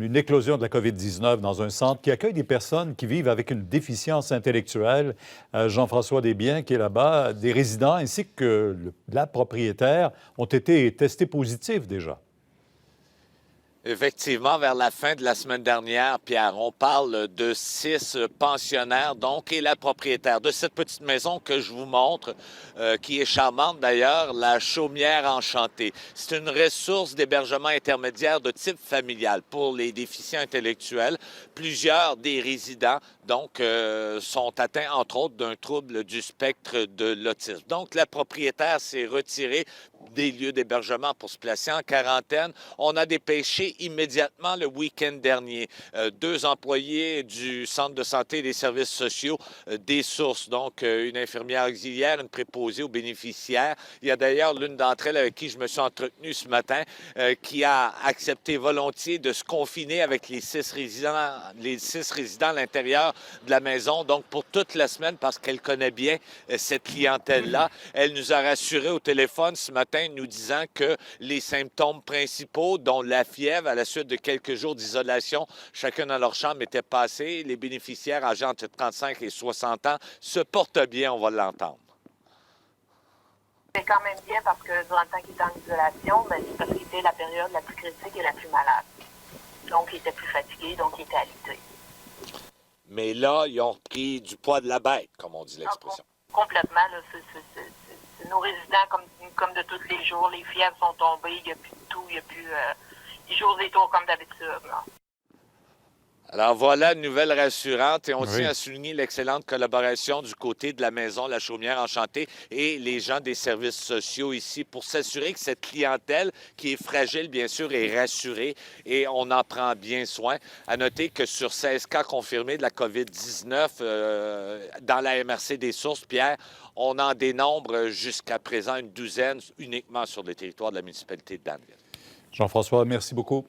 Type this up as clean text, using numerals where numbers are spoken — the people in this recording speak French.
une éclosion de la COVID-19 dans un centre qui accueille des personnes qui vivent avec une déficience intellectuelle. Jean-François Desbiens, qui est là-bas, des résidents ainsi que la propriétaire ont été testés positifs déjà. Effectivement, vers la fin de la semaine dernière, Pierre, on parle de 6 pensionnaires, donc, et la propriétaire de cette petite maison que je vous montre, qui est charmante d'ailleurs, la Chaumière Enchantée. C'est une ressource d'hébergement intermédiaire de type familial pour les déficients intellectuels. Plusieurs des résidents, donc, sont atteints, entre autres, d'un trouble du spectre de l'autisme. Donc, la propriétaire s'est retirée des lieux d'hébergement pour se placer en quarantaine. On a dépêché immédiatement le week-end dernier 2 employés du Centre de santé et des services sociaux des sources, donc une infirmière auxiliaire, une préposée aux bénéficiaires. Il y a d'ailleurs l'une d'entre elles avec qui je me suis entretenu ce matin qui a accepté volontiers de se confiner avec les 6 résidents à l'intérieur de la maison, donc pour toute la semaine parce qu'elle connaît bien cette clientèle-là. Elle nous a rassuré au téléphone ce matin nous disant que les symptômes principaux, dont la fièvre à la suite de quelques jours d'isolation, chacun dans leur chambre, étaient passés. Les bénéficiaires âgés entre 35 et 60 ans se portent bien, on va l'entendre. C'est quand même bien parce que durant le temps qu'il était en isolation, c'est parce qu'il était la période la plus critique et la plus malade. Donc, il était plus fatigué, donc il était alité. Mais là, ils ont repris du poids de la bête, comme on dit l'expression. Complètement, là, c'est nos résidents comme de tous les jours. Les fièvres sont tombées, il n'y a plus de tout, il n'y a plus... ils jouent des tours comme d'habitude, là. Alors voilà une nouvelle rassurante et on tient à souligner l'excellente collaboration du côté de la maison La Chaumière Enchantée et les gens des services sociaux ici pour s'assurer que cette clientèle qui est fragile, bien sûr, est rassurée et on en prend bien soin. À noter que sur 16 cas confirmés de la COVID-19 dans la MRC des Sources, Pierre, on en dénombre jusqu'à présent une douzaine uniquement sur le territoire de la municipalité de Danville. Jean-François, merci beaucoup.